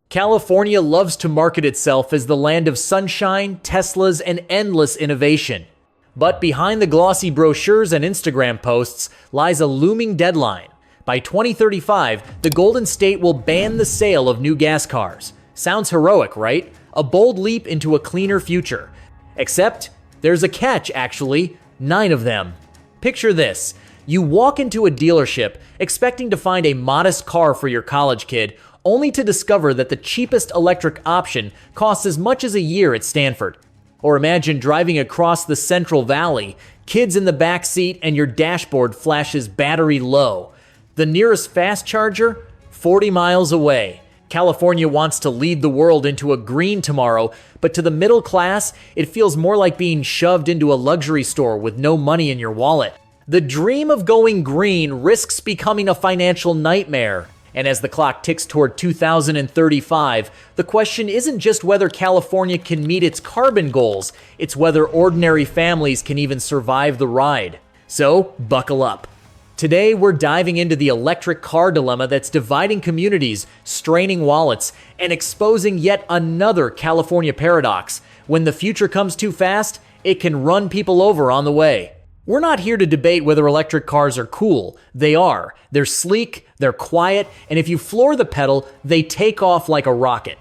California loves to market itself as the land of sunshine, Teslas, and endless innovation. But behind the glossy brochures and Instagram posts lies a looming deadline. By 2035, the Golden State will ban the sale of new gas cars. Sounds heroic, right? A bold leap into a cleaner future. Except, there's a catch, actually. 9 of them. Picture this. You walk into a dealership expecting to find a modest car for your college kid, only to discover that the cheapest electric option costs as much as a year at Stanford. Or imagine driving across the Central Valley, kids in the back seat, and your dashboard flashes battery low. The nearest fast charger? 40 miles away. California wants to lead the world into a green tomorrow, but to the middle class, it feels more like being shoved into a luxury store with no money in your wallet. The dream of going green risks becoming a financial nightmare. And as the clock ticks toward 2035, the question isn't just whether California can meet its carbon goals, it's whether ordinary families can even survive the ride. So, buckle up. Today, we're diving into the electric car dilemma that's dividing communities, straining wallets, and exposing yet another California paradox. When the future comes too fast, it can run people over on the way. We're not here to debate whether electric cars are cool. They are. They're sleek, they're quiet, and if you floor the pedal, they take off like a rocket.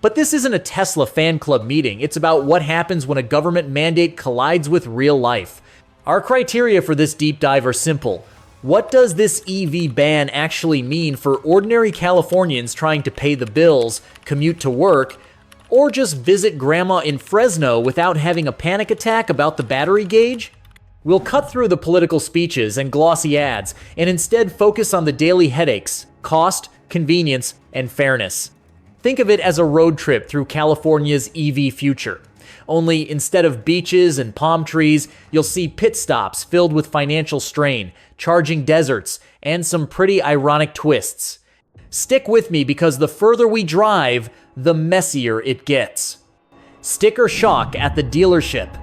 But this isn't a Tesla fan club meeting. It's about what happens when a government mandate collides with real life. Our criteria for this deep dive are simple. What does this EV ban actually mean for ordinary Californians trying to pay the bills, commute to work, or just visit grandma in Fresno without having a panic attack about the battery gauge? We'll cut through the political speeches and glossy ads and instead focus on the daily headaches, cost, convenience, and fairness. Think of it as a road trip through California's EV future. Only instead of beaches and palm trees, you'll see pit stops filled with financial strain, charging deserts, and some pretty ironic twists. Stick with me because the further we drive, the messier it gets. Sticker shock at the dealership.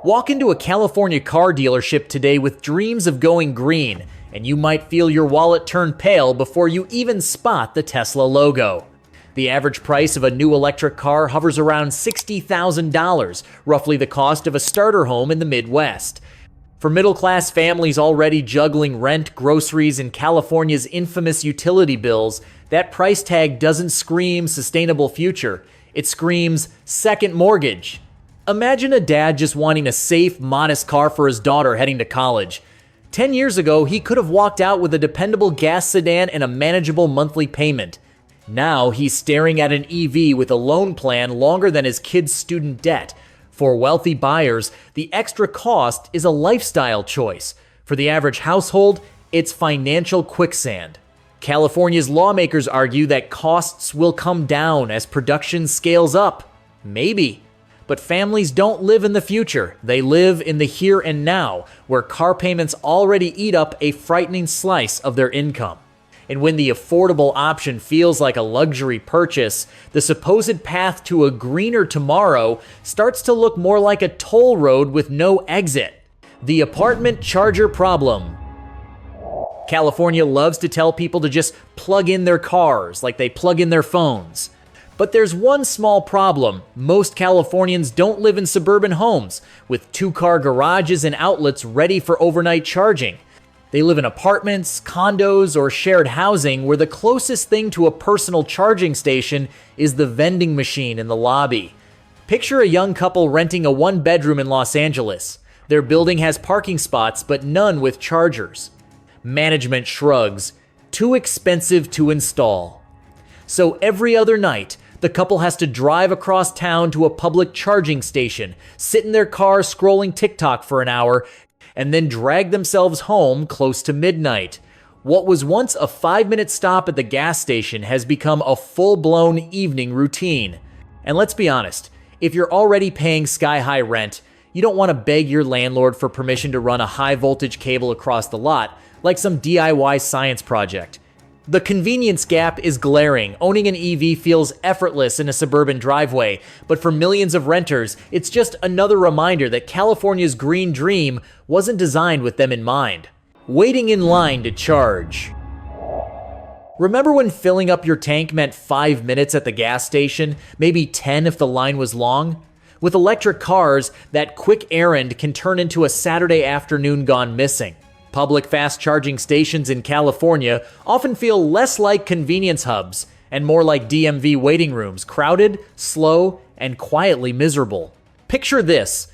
Walk into a California car dealership today with dreams of going green, and you might feel your wallet turn pale before you even spot the Tesla logo. The average price of a new electric car hovers around $60,000, roughly the cost of a starter home in the Midwest. For middle-class families already juggling rent, groceries, and California's infamous utility bills, that price tag doesn't scream sustainable future. It screams second mortgage. Imagine a dad just wanting a safe, modest car for his daughter heading to college. 10 years ago, he could have walked out with a dependable gas sedan and a manageable monthly payment. Now, he's staring at an EV with a loan plan longer than his kid's student debt. For wealthy buyers, the extra cost is a lifestyle choice. For the average household, it's financial quicksand. California's lawmakers argue that costs will come down as production scales up. Maybe. But families don't live in the future. They live in the here and now, where car payments already eat up a frightening slice of their income. And when the affordable option feels like a luxury purchase, the supposed path to a greener tomorrow starts to look more like a toll road with no exit. The apartment charger problem. California loves to tell people to just plug in their cars like they plug in their phones. But there's one small problem. Most Californians don't live in suburban homes with 2-car garages and outlets ready for overnight charging. They live in apartments, condos, or shared housing where the closest thing to a personal charging station is the vending machine in the lobby. Picture a young couple renting a 1-bedroom in Los Angeles. Their building has parking spots, but none with chargers. Management shrugs. Too expensive to install. So every other night, the couple has to drive across town to a public charging station, sit in their car scrolling TikTok for an hour, and then drag themselves home close to midnight. What was once a 5-minute stop at the gas station has become a full-blown evening routine. And let's be honest, if you're already paying sky-high rent, you don't want to beg your landlord for permission to run a high-voltage cable across the lot, like some DIY science project. The convenience gap is glaring. Owning an EV feels effortless in a suburban driveway, but for millions of renters, it's just another reminder that California's green dream wasn't designed with them in mind. Waiting in line to charge. Remember when filling up your tank meant 5 minutes at the gas station, maybe 10 if the line was long? With electric cars, that quick errand can turn into a Saturday afternoon gone missing. Public fast charging stations in California often feel less like convenience hubs and more like DMV waiting rooms, crowded, slow, and quietly miserable. Picture this.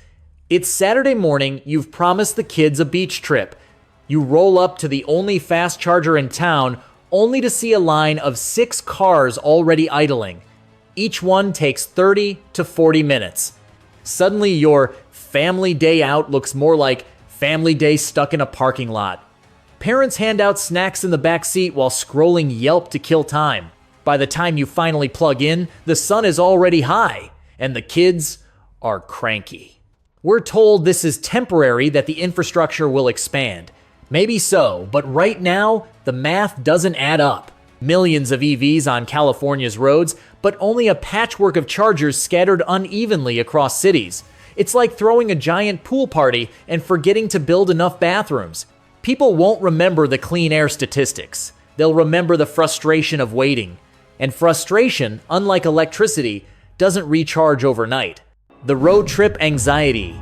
It's Saturday morning, you've promised the kids a beach trip. You roll up to the only fast charger in town only to see a line of 6 cars already idling. Each one takes 30 to 40 minutes. Suddenly your family day out looks more like family day stuck in a parking lot. Parents hand out snacks in the back seat while scrolling Yelp to kill time. By the time you finally plug in, the sun is already high, and the kids are cranky. We're told this is temporary, that the infrastructure will expand. Maybe so, but right now, the math doesn't add up. Millions of EVs on California's roads, but only a patchwork of chargers scattered unevenly across cities. It's like throwing a giant pool party and forgetting to build enough bathrooms. People won't remember the clean air statistics. They'll remember the frustration of waiting. And frustration, unlike electricity, doesn't recharge overnight. The road trip anxiety.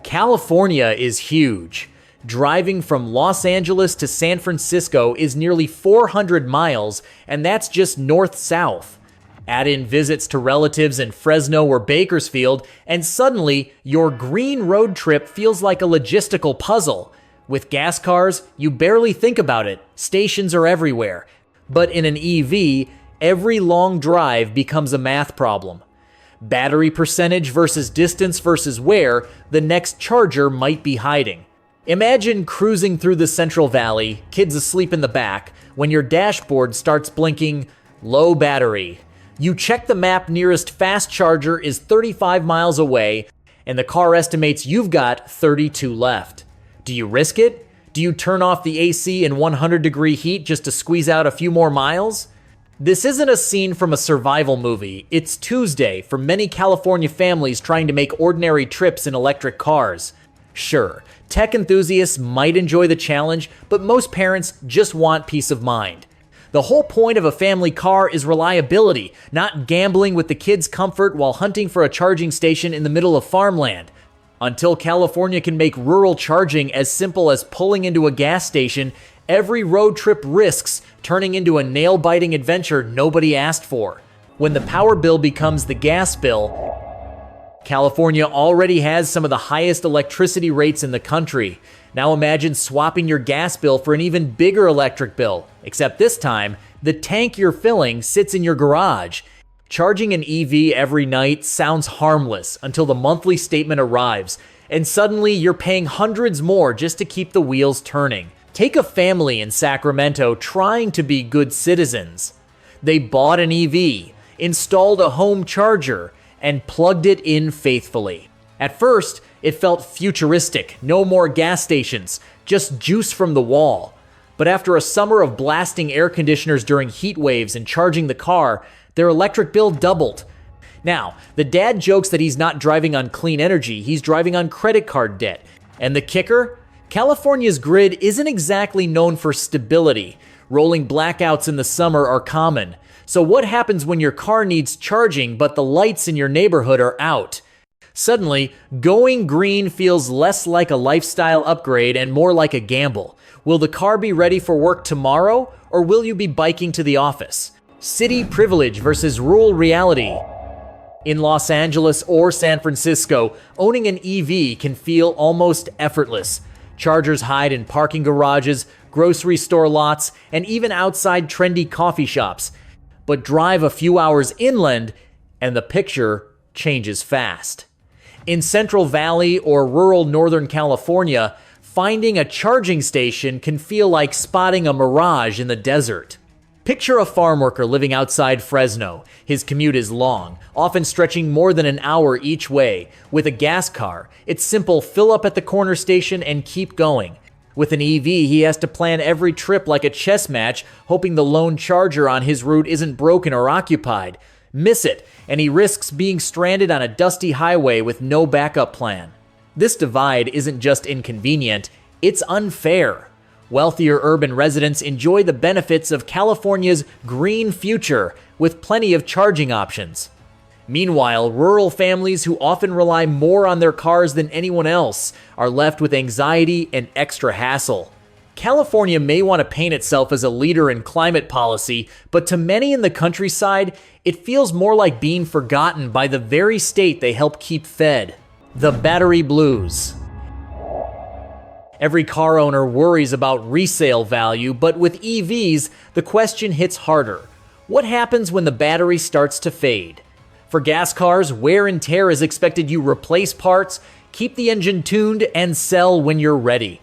California is huge. Driving from Los Angeles to San Francisco is nearly 400 miles, and that's just north-south. Add in visits to relatives in Fresno or Bakersfield, and suddenly your green road trip feels like a logistical puzzle. With gas cars, you barely think about it. Stations are everywhere. But in an EV, every long drive becomes a math problem. Battery percentage versus distance versus where the next charger might be hiding. Imagine cruising through the Central Valley, kids asleep in the back, when your dashboard starts blinking low battery. You check the map, nearest fast charger is 35 miles away, and the car estimates you've got 32 left. Do you risk it? Do you turn off the AC in 100-degree heat just to squeeze out a few more miles? This isn't a scene from a survival movie. It's Tuesday for many California families trying to make ordinary trips in electric cars. Sure, tech enthusiasts might enjoy the challenge, but most parents just want peace of mind. The whole point of a family car is reliability, not gambling with the kids' comfort while hunting for a charging station in the middle of farmland. Until California can make rural charging as simple as pulling into a gas station, every road trip risks turning into a nail-biting adventure nobody asked for. When the power bill becomes the gas bill, California already has some of the highest electricity rates in the country. Now imagine swapping your gas bill for an even bigger electric bill, except this time, the tank you're filling sits in your garage. Charging an EV every night sounds harmless until the monthly statement arrives, and suddenly you're paying hundreds more just to keep the wheels turning. Take a family in Sacramento trying to be good citizens. They bought an EV, installed a home charger, and plugged it in faithfully. At first, it felt futuristic, no more gas stations, just juice from the wall. But after a summer of blasting air conditioners during heat waves and charging the car, their electric bill doubled. Now, the dad jokes that he's not driving on clean energy, he's driving on credit card debt. And the kicker? California's grid isn't exactly known for stability. Rolling blackouts in the summer are common. So what happens when your car needs charging but the lights in your neighborhood are out? Suddenly, going green feels less like a lifestyle upgrade and more like a gamble. Will the car be ready for work tomorrow, or will you be biking to the office? City privilege versus rural reality. In Los Angeles or San Francisco, owning an EV can feel almost effortless. Chargers hide in parking garages, grocery store lots, and even outside trendy coffee shops. But drive a few hours inland, and the picture changes fast. In Central Valley or rural Northern California, finding a charging station can feel like spotting a mirage in the desert. Picture a farm worker living outside Fresno. His commute is long, often stretching more than an hour each way. With a gas car, it's simple: fill up at the corner station and keep going. With an EV, he has to plan every trip like a chess match, hoping the lone charger on his route isn't broken or occupied. Miss it, and he risks being stranded on a dusty highway with no backup plan. This divide isn't just inconvenient, it's unfair. Wealthier urban residents enjoy the benefits of California's green future with plenty of charging options. Meanwhile, rural families who often rely more on their cars than anyone else are left with anxiety and extra hassle. California may want to paint itself as a leader in climate policy, but to many in the countryside, it feels more like being forgotten by the very state they help keep fed. The battery blues. Every car owner worries about resale value, but with EVs, the question hits harder. What happens when the battery starts to fade? For gas cars, wear and tear is expected. You replace parts, keep the engine tuned, and sell when you're ready.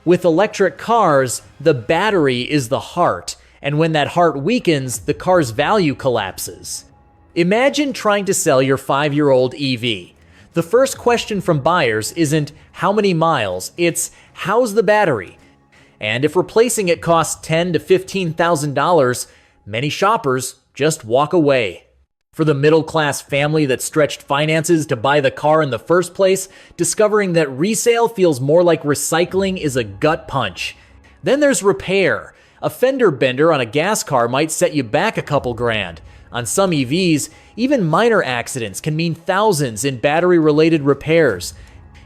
With electric cars, the battery is the heart, and when that heart weakens, the car's value collapses. Imagine trying to sell your 5-year-old EV. The first question from buyers isn't how many miles, it's how's the battery? And if replacing it costs $10,000 to $15,000, many shoppers just walk away. For the middle-class family that stretched finances to buy the car in the first place, discovering that resale feels more like recycling is a gut punch. Then there's repair. A fender bender on a gas car might set you back a couple grand. On some EVs, even minor accidents can mean thousands in battery-related repairs.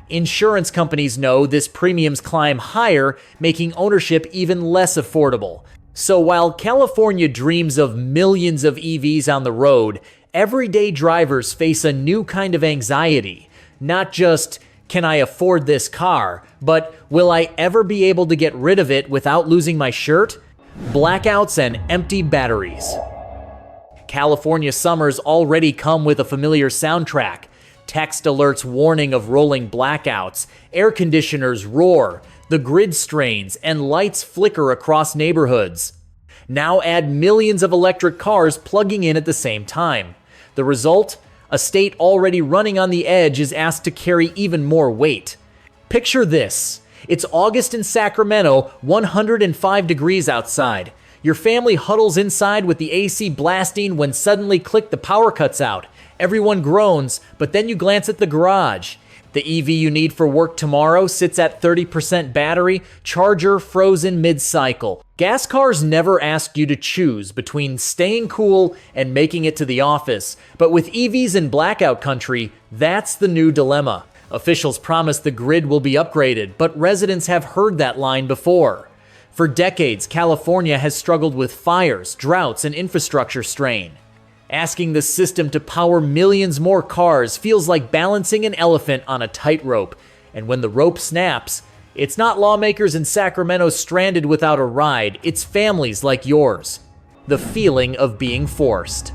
Insurance companies know this premiums climb higher, making ownership even less affordable. So while California dreams of millions of EVs on the road, everyday drivers face a new kind of anxiety. Not just, can I afford this car, but will I ever be able to get rid of it without losing my shirt? Blackouts and empty batteries. California summers already come with a familiar soundtrack. Text alerts warning of rolling blackouts, air conditioners roar, the grid strains, and lights flicker across neighborhoods. Now add millions of electric cars plugging in at the same time. The result? A state already running on the edge is asked to carry even more weight. Picture this. It's August in Sacramento, 105 degrees outside. Your family huddles inside with the AC blasting when suddenly click the power cuts out. Everyone groans, but then you glance at the garage. The EV you need for work tomorrow sits at 30% battery, charger frozen mid-cycle. Gas cars never ask you to choose between staying cool and making it to the office, but with EVs in blackout country, that's the new dilemma. Officials promise the grid will be upgraded, but residents have heard that line before. For decades, California has struggled with fires, droughts, and infrastructure strain. Asking the system to power millions more cars feels like balancing an elephant on a tightrope, and when the rope snaps, it's not lawmakers in Sacramento stranded without a ride, it's families like yours. The feeling of being forced.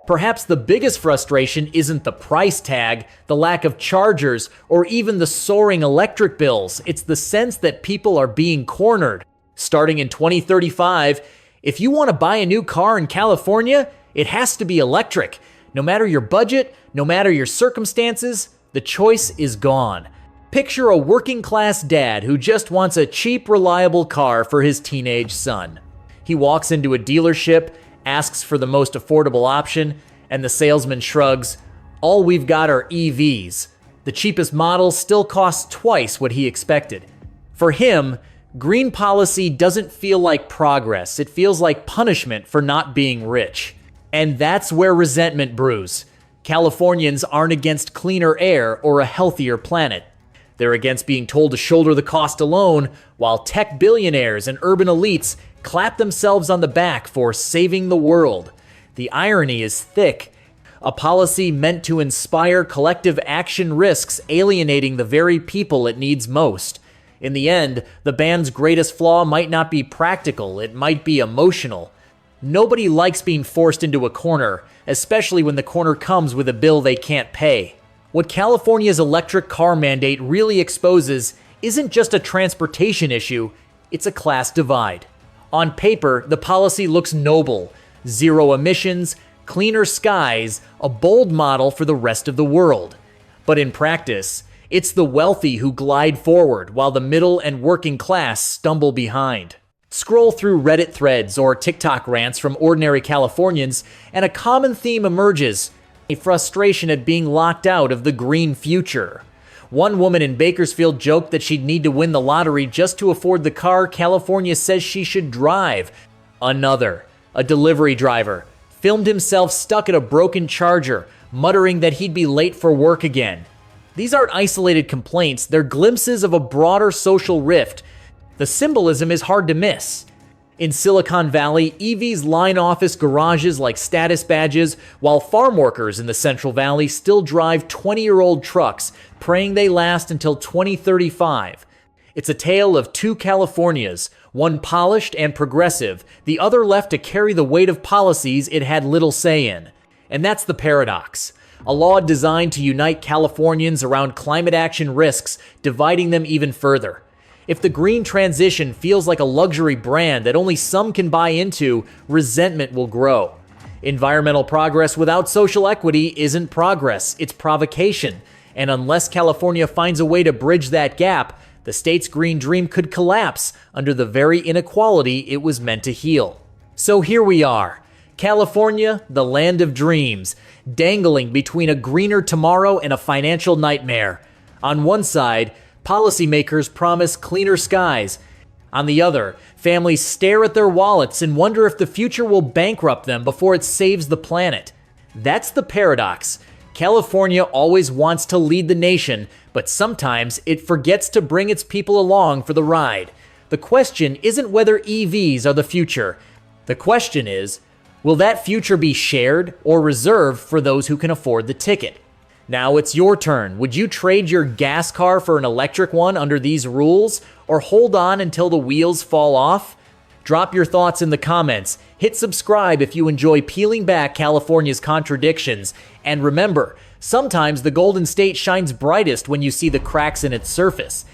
Perhaps the biggest frustration isn't the price tag, the lack of chargers, or even the soaring electric bills. It's the sense that people are being cornered. Starting in 2035, if you want to buy a new car in California, it has to be electric. No matter your budget, no matter your circumstances, the choice is gone. Picture a working-class dad who just wants a cheap, reliable car for his teenage son. He walks into a dealership, asks for the most affordable option, and the salesman shrugs, "All we've got are EVs." The cheapest model still costs twice what he expected. For him, green policy doesn't feel like progress. It feels like punishment for not being rich. And that's where resentment brews. Californians aren't against cleaner air or a healthier planet. They're against being told to shoulder the cost alone, while tech billionaires and urban elites clap themselves on the back for saving the world. The irony is thick. A policy meant to inspire collective action risks alienating the very people it needs most. In the end, the ban's greatest flaw might not be practical, it might be emotional. Nobody likes being forced into a corner, especially when the corner comes with a bill they can't pay. What California's electric car mandate really exposes isn't just a transportation issue, it's a class divide. On paper, the policy looks noble. Zero emissions, cleaner skies, a bold model for the rest of the world. But in practice, it's the wealthy who glide forward while the middle and working class stumble behind. Scroll through Reddit threads or TikTok rants from ordinary Californians, and a common theme emerges: a frustration at being locked out of the green future. One woman in Bakersfield joked that she'd need to win the lottery just to afford the car California says she should drive. Another, a delivery driver, filmed himself stuck at a broken charger, muttering that he'd be late for work again. These aren't isolated complaints, they're glimpses of a broader social rift. The symbolism is hard to miss. In Silicon Valley, EVs line office garages like status badges, while farm workers in the Central Valley still drive 20-year-old trucks, praying they last until 2035. It's a tale of two Californias, one polished and progressive, the other left to carry the weight of policies it had little say in. And that's the paradox. A law designed to unite Californians around climate action risks, dividing them even further. If the green transition feels like a luxury brand that only some can buy into, resentment will grow. Environmental progress without social equity isn't progress, it's provocation. And unless California finds a way to bridge that gap, the state's green dream could collapse under the very inequality it was meant to heal. So here we are, California, the land of dreams, dangling between a greener tomorrow and a financial nightmare. On one side, policymakers promise cleaner skies. On the other, families stare at their wallets and wonder if the future will bankrupt them before it saves the planet. That's the paradox. California always wants to lead the nation, but sometimes it forgets to bring its people along for the ride. The question isn't whether EVs are the future. The question is, will that future be shared or reserved for those who can afford the ticket? Now it's your turn. Would you trade your gas car for an electric one under these rules, or hold on until the wheels fall off? Drop your thoughts in the comments. Hit subscribe if you enjoy peeling back California's contradictions. And remember, sometimes the Golden State shines brightest when you see the cracks in its surface.